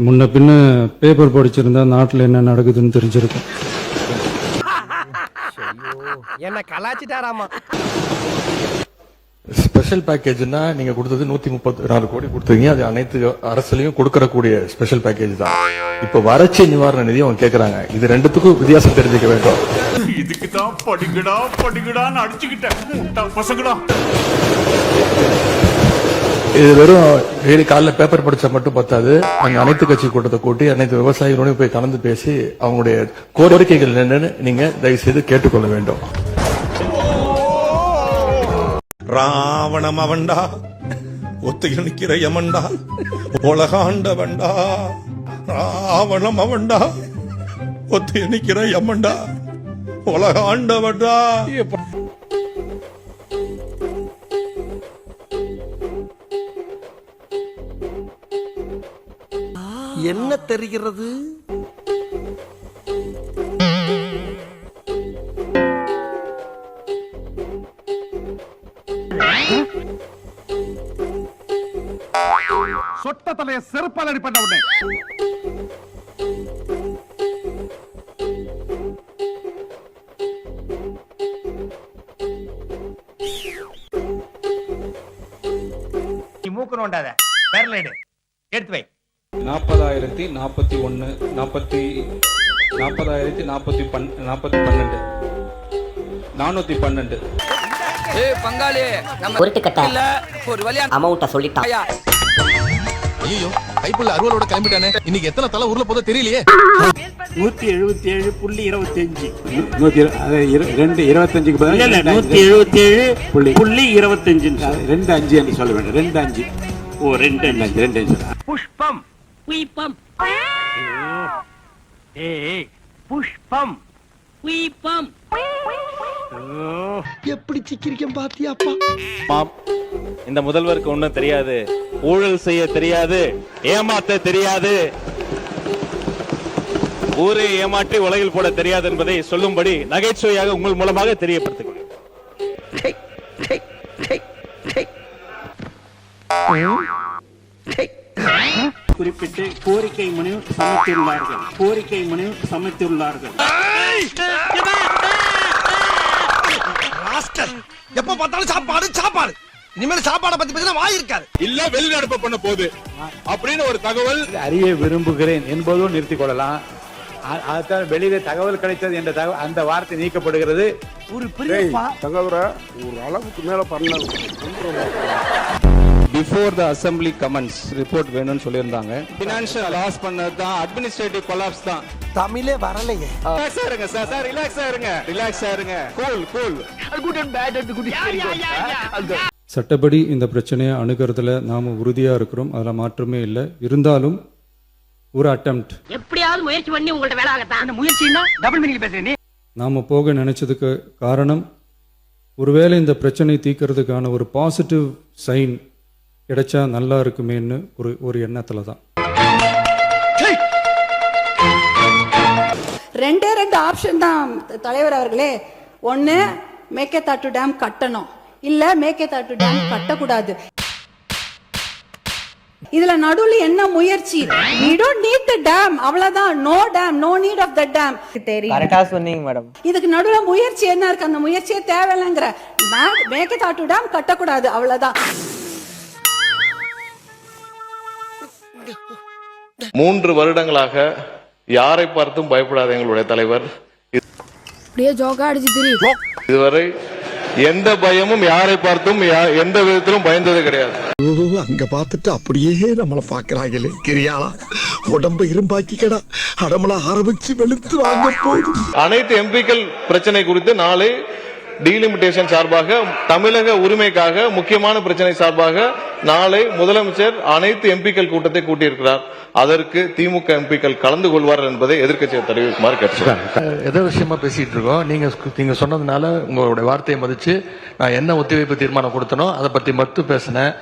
முன்ன பின்ன பேப்பர் படிச்சிருந்தா நாட்டில் என்ன நடக்குதுன்னு தெரிஞ்சிருக்கும். என்ன கலாச்சிட்டாராமா. ஸ்பெஷல் பேக்கேஜ்னா நீங்க கொடுத்தது 134 கோடி கொடுத்தீங்க. அது அனைத்து அரசுலயும் கொடுக்கறக்கூடிய ஸ்பெஷல் பேக்கேஜ் தான். இப்ப வறட்சி நிவாரண நிதி அவங்க கேக்குறாங்க. இது ரெண்டுத்துக்கும் வித்தியாசம் தெரிஞ்சுக்க வேண்டும். இதுக்கு தான் படிக்கடான்னு அடிச்சுக்கிட்டேன் பசங்களா. இது வெறும் டெய்லி காலைல பேப்பர் படிச்சா மட்டும் பத்தாது. அங்க அனைத்து கட்சி கூட்டத்தை கூட்டி அனைத்து விவசாயிகளோட போய் கலந்து பேசி அவங்களுடைய கோரிக்கைகள் என்னன்னு நீங்க தயவு செய்து கேட்டுக்கொள்ள வேண்டும். ராவணம் அவன்டா, ஒத்தையில் நிக்கிற யமன்டா, உலகாண்டவன்டா. ராவணம் அவன்டா, ஒத்தையில் நிக்கிற யமன்டா, உலகாண்டவன்டா. என்ன தெரிகிறது? சொட்ட தலைய செருப்பால் அடி பண்ண உடனே நீ மூக்கு நோண்டாத. பேரல எடு, எடுத்து வை. 40,041 40,040 412 பங்காளி ஒரு வழியா அமௌண்ட சொல்லிட்டான். ஐயோ, கைப்புள்ள அறுவலோட கிளம்பிட்டானே. இன்னைக்கு எத்தனை தலை ஊர்ல போதோ தெரியலையே. 177.25 25க்கு பதிலா 177.25 25 என்று சொல்ல வேண்டும். 25 ஓ 25 புஷ்பம் புஷ்பம் ஏய் புஷ்பம் புஷ்பம். எப்படி சிக்கிரிக்கம் பாத்தியாப்பா. இந்த முதல்வருக்கு ஒண்ணும் தெரியாது, ஊழல் செய்ய தெரியாது, ஏமாத்த தெரியாது, ஊரை ஏமாற்றி உலகில் போட தெரியாது என்பதை சொல்லும்படி நகைச்சுவையாக உங்கள் மூலமாக தெரியப்படுத்துகிறேன். குறிப்பிட்டு கோரிக்கை மனு சமைத்துள்ளார்கள். எப்ப பார்த்தாலும் சாப்பாடு. இனிமேல் சாப்பாடை பத்தி பேசினா வாய் இருக்காது. இல்ல வெளிநடப்பு பண்ண போகுது அப்படின்னு ஒரு தகவல் அறிய விரும்புகிறேன் என்பதும் நிறுத்திக் கொள்ளலாம். அதுதான் வெளியில தகவல் கிடைத்தது என்ற அந்த வார்த்தை நீக்கப்படுகிறது. ஒரு பெரிய தகவலை ஒரு அளவுக்கு மேல பண்ணலாம். Before the assembly comments report வேணும்னு சொல்லியிருந்தாங்க. பினான்சியல் லாஸ் பண்ணது தான், அட்மினிஸ்ட்ரேட்டிவ் கொலாப்ஸ் தான். தமிழே வரலையே. ரிலாக்ஸா இருங்க சார், ரிலாக்ஸா இருங்க. Cool good and bad and good. சட்டப்படி இந்த பிரச்சனையை அணுகிறதுல நாம உறுதியா இருக்கிறோம். அதில் மாற்றமே இல்லை. இருந்தாலும் ஒரு அட்டெம்ப்ட் எப்படியாவது முயற்சி பண்ணி உங்கள்ட்ட வேலை ஆகத்தான். அந்த முயற்சினா டபுள் மீனிங் பேசுறீங்க. நாம போக நினைச்சதுக்கு காரணம் ஒருவேளை இந்த பிரச்சனை தீர்க்கறதுக்கான ஒரு பாசிட்டிவ் சைன் கிடைச்சா நல்லா இருக்குமேன்னு ஒரு எண்ணத்துல தான். ரெண்டு ஆப்ஷன் தான் தலைவர் அவர்களே. ஒன்னு மேகதாட்டு டேம் கட்டணும், இல்ல மேகதாட்டு டேம் கட்டக்கூடாது. இதுல நடுவுல என்ன முயற்சி? we don't need the dam, அவ்வளவுதான். no need of the dam. கரெக்டா சொன்னீங்க மேடம். இதுக்கு நடுவுல முயற்சி என்ன இருக்கு? அந்த முயற்சியே தேவையில்லைங்கிற. மேகதாட்டு டேம் கட்டக்கூடாது, அவ்வளவுதான். 3 வருடங்களாக யாரை பார்த்தும் பயப்படாத எங்களுடைய தலைவர் இதுவரை எந்த பயமும் யாரை பார்த்தும் எந்த விதத்திலும் பயந்தது கிடையாது. அங்க பார்த்துட்டு அப்படியே நம்மள பாக்குறாங்களே. கிரியாளா உடம்பு இரும்பாக்கிக்கடா, அடமலா ஆரம்பிச்சு வெளுத்து வாங்க போகுது. அனைத்து எம்பிக்கள் பிரச்சனை குறித்து நாளை டீலிமிட்டேஷன் சார்பாக, தமிழக உரிமைக்காக முக்கியமான பிரச்சனை சார்பாக நாளை முதலமைச்சர் அனைத்து எம்பிக்கள் கூட்டத்தை கூட்டியிருக்கிறார். அதற்கு திமுக எம்பிக்கள் கலந்து கொள்வார்கள் என்பதை எதிர்க்கட்சியை தெரிவிக்குமாறு கேட்டுக்கிறேன். எதோ விஷயமா பேசிட்டு இருக்கோம். நீங்க சொன்னதுனால உங்களுடைய வார்த்தையை மதிச்சு நான் என்ன ஒத்திவைப்பு தீர்மானம் கொடுத்தனோ அதை பத்தி மட்டும் பேசினேன்.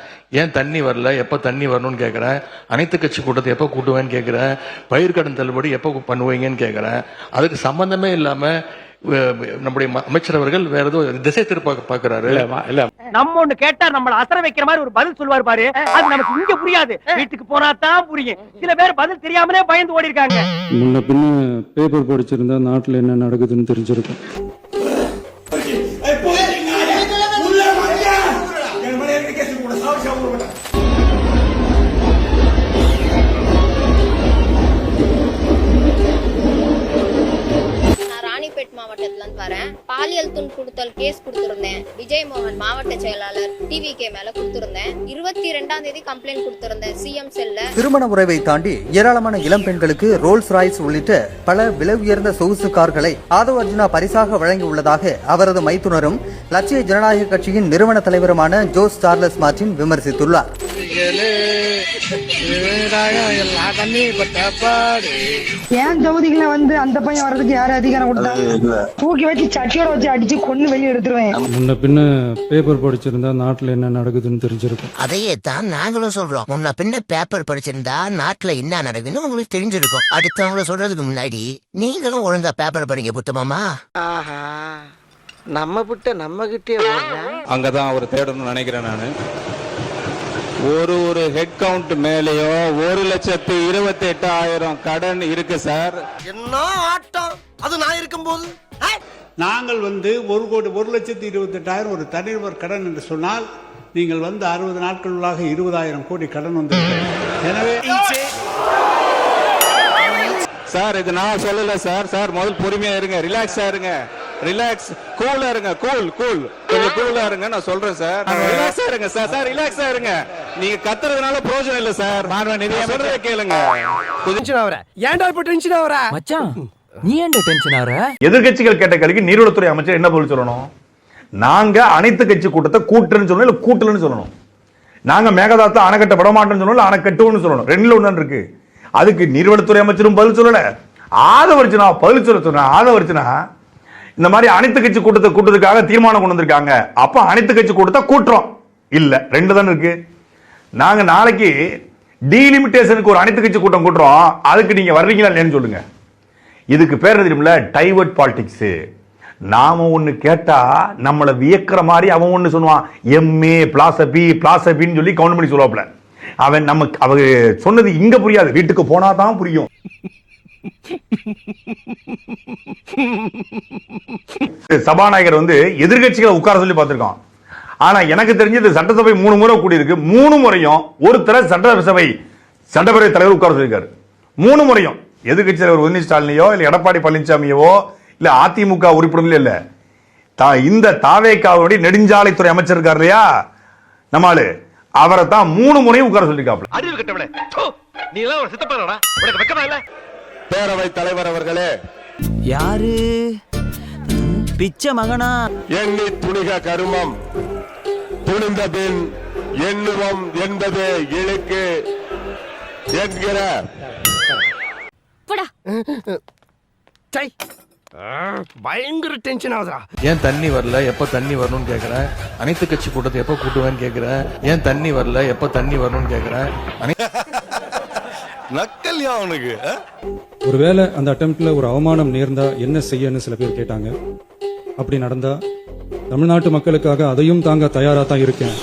ஏன் தண்ணி வரல, எப்ப தண்ணி வரணும்னு கேட்கிறேன். அனைத்து கட்சி கூட்டத்தை எப்ப கூட்டுவேன்னு கேட்கிறேன். பயிர்க்கடன் தள்ளுபடி எப்ப பண்ணுவீங்கன்னு கேட்கிறேன். அதுக்கு சம்பந்தமே இல்லாம நம்முடைய அமைச்சர் அவர்கள் வேற ஏதோ திசை திருப்ப பாக்குறாரு. இல்ல நம்ம ஒண்ணு கேட்டா நம்மள அசர வைக்கிற மாதிரி ஒரு பதில் சொல்வாரு பாரு, அது நமக்கு இங்க புரியாது, வீட்டுக்கு போனா தான் புரியும். சில பேர் பதில் தெரியாமலே பயந்து ஓடி இருக்காங்க. முன்ன பின்ன பேப்பர் படிச்சிருந்தா நாட்டில் என்ன நடக்குதுன்னு தெரிஞ்சிருக்கும். மாவட்டத்துல இருந்து வரேன். பாலியல் துன்புறுத்தல் கேஸ் கொடுத்திருந்தேன். விஜய் மோகன் மாவட்ட செயலாளர் டிவிகே மேல கொடுத்திருந்தேன். 22ஆம் தேதி கம்ப்ளைண்ட் கொடுத்திருந்தேன் சிஎம் செல்ல. திருமண உறவை தாண்டி ஏராளமான இளம் பெண்களுக்கு ரோல்ஸ் ராய்ஸ் உள்ளிட்ட பல விலை உயர்ந்த சொகுசு கார்களை ஆதவ் அர்ஜுனா பரிசாக வழங்கி உள்ளதாக அவரது மைத்துனரும் லட்சிய ஜனநாயக கட்சியின் நிறுவன தலைவருமான ஜோஸ் சார்லஸ் மார்டின் விமர்சித்துள்ளார். ஏன் தொகுதிகளை வந்து அந்த பையன் வர்றதுக்கு யாரு அதிகாரம் கொடுத்தாங்க? தூக்கி வச்சு சட்டியோட வச்சு அடிச்சு கொண்டு வெளியே எடுத்துருவேன். முன்ன பின்ன பேப்பர் படிச்சிருந்தா நாட்டில் என்ன நடக்குதுன்னு தெரிஞ்சிருக்கும். அதையே தான் நாங்களும் சொல்றோம். முன்ன பின்ன பேப்பர் படிச்சிருந்தா நாட்டுல என்ன நடக்குதுன்னு உங்களுக்கு தெரிஞ்சிருக்கும். அடுத்தவங்க சொல்றதுக்கு முன்னாடி நீங்களும் ஒழுங்கா பேப்பர் படிங்க புத்தமாமா. நம்ம புட்ட நம்ம கிட்டே அங்கதான் அவர் தேடணும்னு நினைக்கிறேன் நானு. ஒரு ஹெட் கவுண்ட் மேலேயோ 1,28,000 கடன் இருக்கு சார். என்ன ஆட்டம் அது நான் இருக்கும்போது. நாங்கள் வந்து 1,28,000 ஒரு தனிநபர் கடன் என்று சொன்னால் நீங்கள் வந்து 60 நாட்களுள்ளாக 20,000 கோடி கடன் வந்து. எனவே சார் இது நான் சொல்லல சார். சார் முதல் பொறுமையா இருங்க, ரிலாக்ஸா இருங்க, ரிலாக்ஸ், கூலா இருங்க, கூல் கொஞ்சம் கூலா இருங்க. நான் சொல்றேன் சார், ரிலாக்ஸா இருங்க சார். சார் ரிலாக்ஸா இருங்க. நீங்க கத்துறதுனால பிரயோஜனம் இல்ல சார். சொல்றத கேளுங்க. டென்ஷன் ஆவற. ஏன்டா இப்ப டென்ஷன் ஆவற? மச்சான் நீ ஏன்டா டென்ஷன் ஆவற? எதிர்க்கட்சிகள் கேட்ட கேள்விக்கு நீர்வளத்துறை அமைச்சர் என்ன பதில் சொல்லணும்? நாங்க அனைத்து கட்சி கூட்டத்தை கூட்டுன்னு சொல்லணும், இல்ல கூட்டலன்னு சொல்லணும். நாங்க மேகதாத்தை அணைக்கட்ட விட மாட்டோம்னு சொல்லணும், இல்ல அணைக்கட்டும்னு சொல்லணும். ரெண்டுல ஒண்ணு இருக்கு. அதுக்கு நீர்வளத்துறை அமைச்சரும் பதில் சொல்லல. ஆதவர்ஜுனா பதில் சொல்ல சொன்ன. ஆதவர்ஜுனா இந்த மாதிரி அனைத்து கட்சி கூட்டத்தை கூட்டத்துக்காக தீர்மானம் கொண்டு வந்திருக்காங்க. அப்ப அனைத்து கட்சி கூட்டத்தை கூட்டுறோம் இல்ல, ரெண்டு தான் இருக்கு. நாங்க நாளைக்கு டீலிமிட்டேஷனுக்கு ஒரு அனைத்து கட்சி கூட்டம் கூட்டுறோம். அதுக்கு நீங்க வர்றீங்களா இல்லையான்னு சொல்லுங்க. இதுக்கு பேர் தெரியுமில்ல, டைவர்ட் பாலிடிக்ஸ். நாம ஒண்ணு கேட்டா நம்மளை வியக்கிற மாதிரி அவன் ஒண்ணு சொல்லுவான். எம்ஏ பிளாசபின்னு சொல்லி கவுண்ட் பண்ணி சொல்லுவாப்ல. அவன் நமக்கு அவ சொன்னது இங்க புரியாது, வீட்டுக்கு போனா தான் புரியும். சபாநாயகர் வந்து எதிர்கட்சிகளை உட்கார சொல்லி பார்த்திருக்கான். ஆனா எனக்கு தெரிஞ்சது சட்டசபை 3 முறை கூடி இருக்கு. 3 முறையும் ஒருத்தர சட்டப்பேரவை தலைவர் உட்கார சொல்லியிருக்காரு. 3 முறையும் எதிர்கட்சி தலைவர் உதயநிதி ஸ்டாலினையோ இல்ல எடப்பாடி பழனிசாமியோ இல்ல அதிமுக உறுப்பினர்களோ இல்ல, இந்த தாவேகாவுடைய நெடுஞ்சாலைத்துறை அமைச்சர் இருக்கார் இல்லையா நம்மாளு, அவரை தான் 3 முறையும் உட்கார சொல்லிருக்காப்ல. அறிவு கட்டவளே, நீ எல்லாம் ஒரு சித்தப்பாடா, உனக்கு வெக்கமா இல்ல? பேரவை தலைவர் அவர்களே, யாரு பிச்சை மகனா? எண்ணி துணிக கருமம் துணிந்த பின் எண்ணுவம் என்பது இழுக்கு என்கிற பயங்கர டென்ஷன் ஆகுதா? ஏன் தண்ணி வரல, எப்ப தண்ணி வரணும்னு கேக்குறேன். அனைத்து கட்சி கூட்டத்தை எப்ப கூட்டுவேன்னு கேக்குறேன். ஏன் தண்ணி வரல, எப்ப தண்ணி வரணும்னு கேக்குறேன். நக்கல்யா அவனுக்கு. ஒருவேளை அந்த அட்டெம்ப்ட்ல ஒரு அவமானம் நேர்ந்தா என்ன செய்யன்னு சில பேர் கேட்டாங்க. அப்படி நடந்தா தமிழ்நாட்டு மக்களுக்காக அதையும் தாங்க தயாரா தான் இருக்கேன்.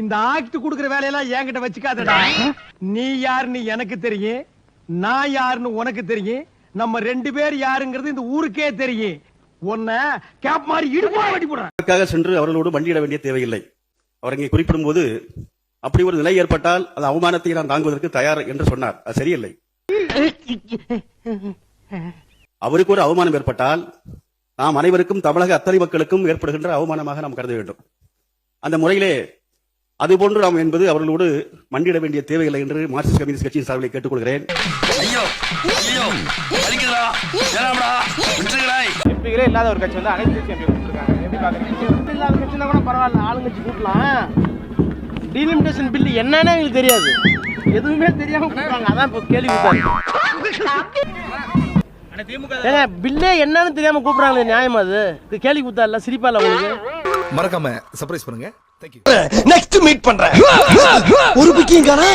இந்த ஆக்ட் குடுக்குற வேலையெல்லாம் என்கிட்ட வச்சுக்காதடா. நீ யாருன்னு எனக்கு தெரியும், நான் யாருன்னு உனக்கு தெரியும், நம்ம 2 பேர் யாருங்கிறது இந்த ஊருக்கே தெரியும். உன்னை கேப் மாதிரி இடுப்பா வெட்டி போடுறேன். சென்று அவர்களோடு மண்டியிட வேண்டிய தேவையில்லை. அவர் இங்கே குறிப்பிடும் போது அப்படி ஒரு நிலை ஏற்பட்டால் அது அவமானத்தை நான் தாங்குவதற்கு தயார் என்று சொன்னார். அது சரியில்லை. அவருக்கு ஒரு அவமானம் ஏற்பட்டால் நாம் அனைவருக்கும், தமிழக அத்தனை மக்களுக்கும் ஏற்படுகின்ற அவமானமாக நாம் கருத வேண்டும். அந்த முறையிலே அதுபோன்று நாம் என்பது அவர்களோடு மண்டியிட வேண்டிய தேவையில்லை என்று மார்க்சிஸ்ட் கம்யூனிஸ்ட் கட்சியின் சார்பில் கேட்டுக்கொள்கிறேன். எம்பிகளே இல்லாத ஒரு கட்சி வந்து அனைத்து கட்சி எம்பி கொடுத்துருக்காங்க. எப்படி பாக்குறீங்க? இல்லாத கட்சினா கூட பரவாயில்ல, ஆளுங்கட்சி கூட்டலாம். டீலிமிட்டேஷன் பில் என்னன்னு எங்களுக்கு தெரியாது, எதுவுமே தெரியாம கூப்பிடுறாங்க. அதான் இப்போ கேள்வி ஏங்க, பில்லே என்னன்னு தெரியாம கூப்பிடுறாங்களே, நியாயமா? அது கேள்வி கூத்தா இல்ல, சிரிப்பா இல்ல உங்களுக்கு? மறக்காம சர்ப்ரைஸ் பண்ணுங்க. Thank you. நெக்ஸ்ட் மீட் பண்றேன். ஒரு பிக்கிங் காணா.